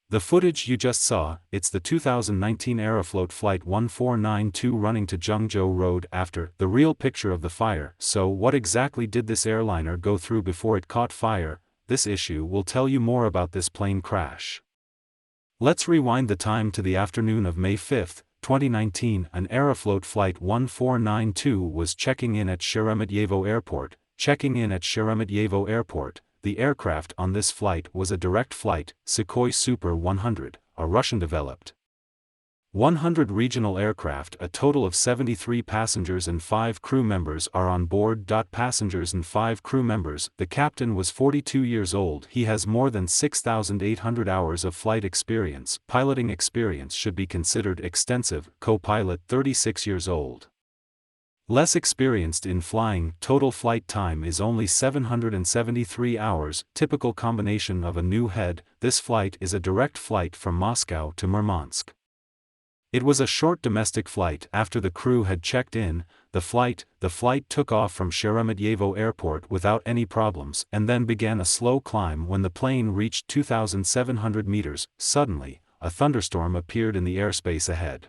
The footage you just saw, it's the 2019 Aeroflot Flight 1492 running to Zhengzhou Road after the real picture of the fire. So what exactly did this airliner go through before it caught fire? This issue will tell you more about this plane crash. Let's rewind the time to the afternoon of May 5, 2019. An Aeroflot Flight 1492 was checking in at Sheremetyevo Airport. Sheremetyevo Airport. The aircraft on this flight was a direct flight, Sukhoi Super 100, a Russian-developed 100 regional aircraft. A total of 73 passengers and 5 crew members are on board. Passengers and 5 crew members. The captain was 42 years old. He has more than 6,800 hours of flight experience. Piloting experience should be considered extensive. Co-pilot 36 years old. Less experienced in flying. Total flight time is only 773 hours. Typical combination of a new head. This flight is a direct flight from Moscow to Murmansk. It was a short domestic flight. After the crew had checked in, the flight took off from Sheremetyevo Airport without any problems and then began a slow climb. When the plane reached 2,700 meters, suddenly, a thunderstorm appeared in the airspace ahead.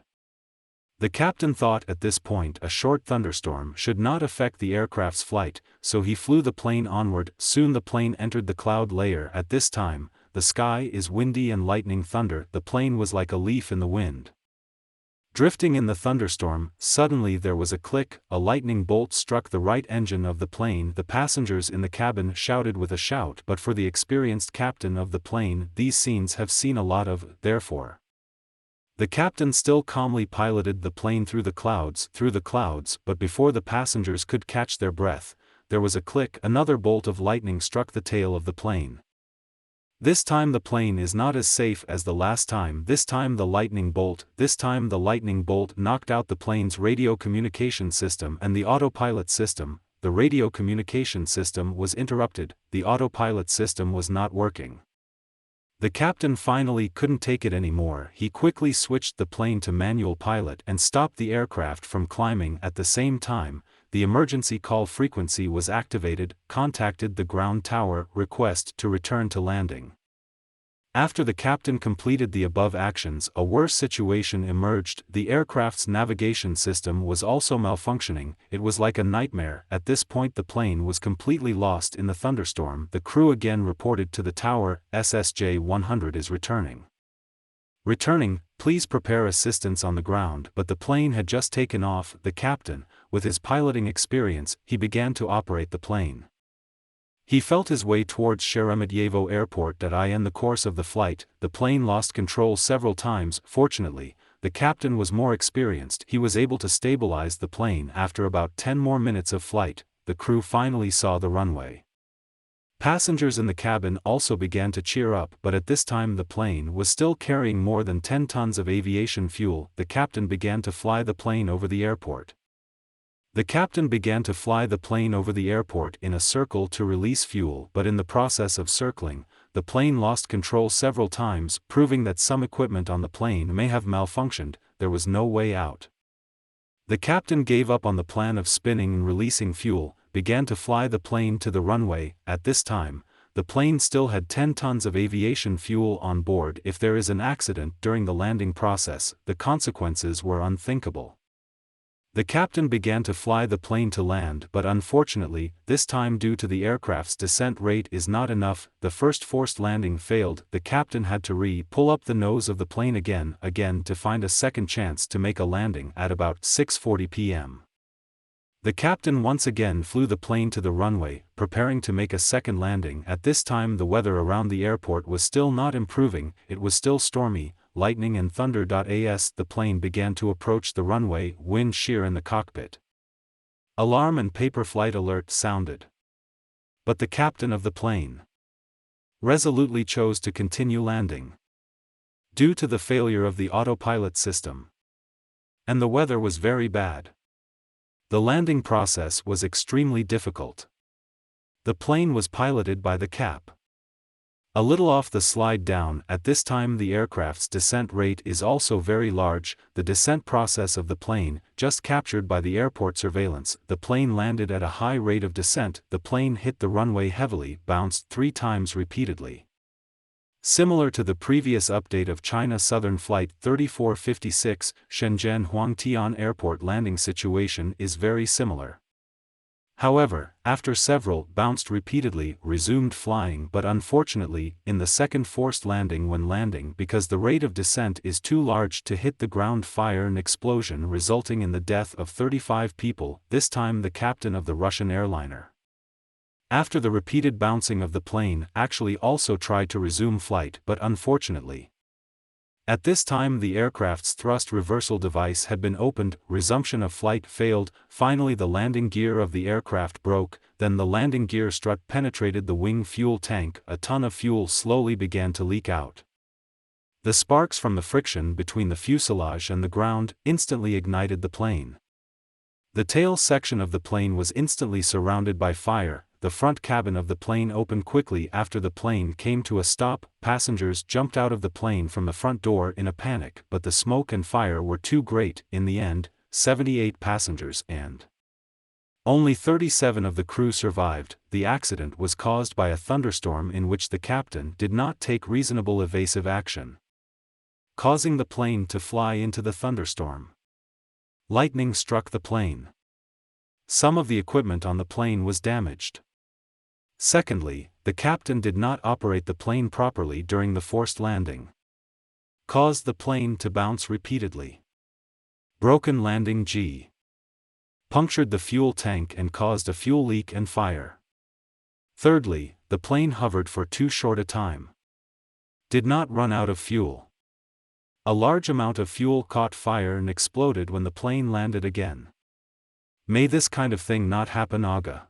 The captain thought at this point a short thunderstorm should not affect the aircraft's flight, so he flew the plane onward. Soon the plane entered the cloud layer. At this time, the sky is windy and lightning thunder. The plane was like a leaf in the wind, drifting in the thunderstorm. Suddenly there was a click. A lightning bolt struck the right engine of the plane. The passengers in the cabin shouted with a shout, but for the experienced captain of the plane, these scenes have seen a lot of. Therefore, the captain still calmly piloted the plane through the clouds, but before the passengers could catch their breath, there was a click. Another bolt of lightning struck the tail of the plane. This time the plane is not as safe as the last time. This time the lightning bolt knocked out the plane's radio communication system and the autopilot system. The radio communication system was interrupted. The autopilot system was not working. The captain finally couldn't take it anymore. He quickly switched the plane to manual pilot and stopped the aircraft from climbing. At the same time, the emergency call frequency was activated. Contacted the ground tower. Request to return to landing. After the captain completed the above actions, a worse situation emerged. The aircraft's navigation system was also malfunctioning. It was like a nightmare. At this point the plane was completely lost in the thunderstorm. The crew again reported to the tower, SSJ 100 is returning. Please prepare assistance on the ground. But the plane had just taken off. The captain, with his piloting experience, he began to operate the plane. He felt his way towards Sheremetyevo Airport. In the course of the flight, the plane lost control several times. Fortunately, the captain was more experienced. He was able to stabilize the plane. After about 10 more minutes of flight, the crew finally saw the runway. Passengers in the cabin also began to cheer up, but at this time the plane was still carrying more than 10 tons of aviation fuel. The captain began to fly the plane over the airport. The captain began to fly the plane over the airport in a circle to release fuel, but in the process of circling, the plane lost control several times, proving that some equipment on the plane may have malfunctioned. There was no way out. The captain gave up on the plan of spinning and releasing fuel, began to fly the plane to the runway. At this time, the plane still had 10 tons of aviation fuel on board. If there is an accident during the landing process, the consequences were unthinkable. The captain began to fly the plane to land, but unfortunately, this time due to the aircraft's descent rate is not enough, the first forced landing failed. The captain had to pull up the nose of the plane again to find a second chance to make a landing. At about 6:40 p.m. the captain once again flew the plane to the runway, preparing to make a second landing. At this time the weather around the airport was still not improving. It was still stormy, lightning and thunder. As the plane began to approach the runway, wind shear in the cockpit. Alarm and paper flight alert sounded. But the captain of the plane resolutely chose to continue landing, due to the failure of the autopilot system. And the weather was very bad. The landing process was extremely difficult. The plane was piloted by the cap. A little off the slide down. At this time the aircraft's descent rate is also very large. The descent process of the plane, just captured by the airport surveillance. The plane landed at a high rate of descent. The plane hit the runway heavily, bounced 3 times repeatedly. Similar to the previous update of China Southern Flight 3456, Shenzhen Huangtian Airport landing situation is very similar. However, after several bounced repeatedly, resumed flying, but unfortunately, in the second forced landing when landing because the rate of descent is too large to hit the ground, fire and explosion resulting in the death of 35 people, this time the captain of the Russian airliner. After the repeated bouncing of the plane, actually also tried to resume flight, but unfortunately, at this time the aircraft's thrust reversal device had been opened, resumption of flight failed, finally the landing gear of the aircraft broke, then the landing gear strut penetrated the wing fuel tank, a ton of fuel slowly began to leak out. The sparks from the friction between the fuselage and the ground instantly ignited the plane. The tail section of the plane was instantly surrounded by fire. The front cabin of the plane opened quickly after the plane came to a stop. Passengers jumped out of the plane from the front door in a panic, but the smoke and fire were too great. In the end, 78 passengers and only 37 of the crew survived. The accident was caused by a thunderstorm in which the captain did not take reasonable evasive action, causing the plane to fly into the thunderstorm. Lightning struck the plane. Some of the equipment on the plane was damaged. Secondly, the captain did not operate the plane properly during the forced landing, caused the plane to bounce repeatedly. Broken landing gear punctured the fuel tank and caused a fuel leak and fire. Thirdly, the plane hovered for too short a time, did not run out of fuel. A large amount of fuel caught fire and exploded when the plane landed again. May this kind of thing not happen, Aga.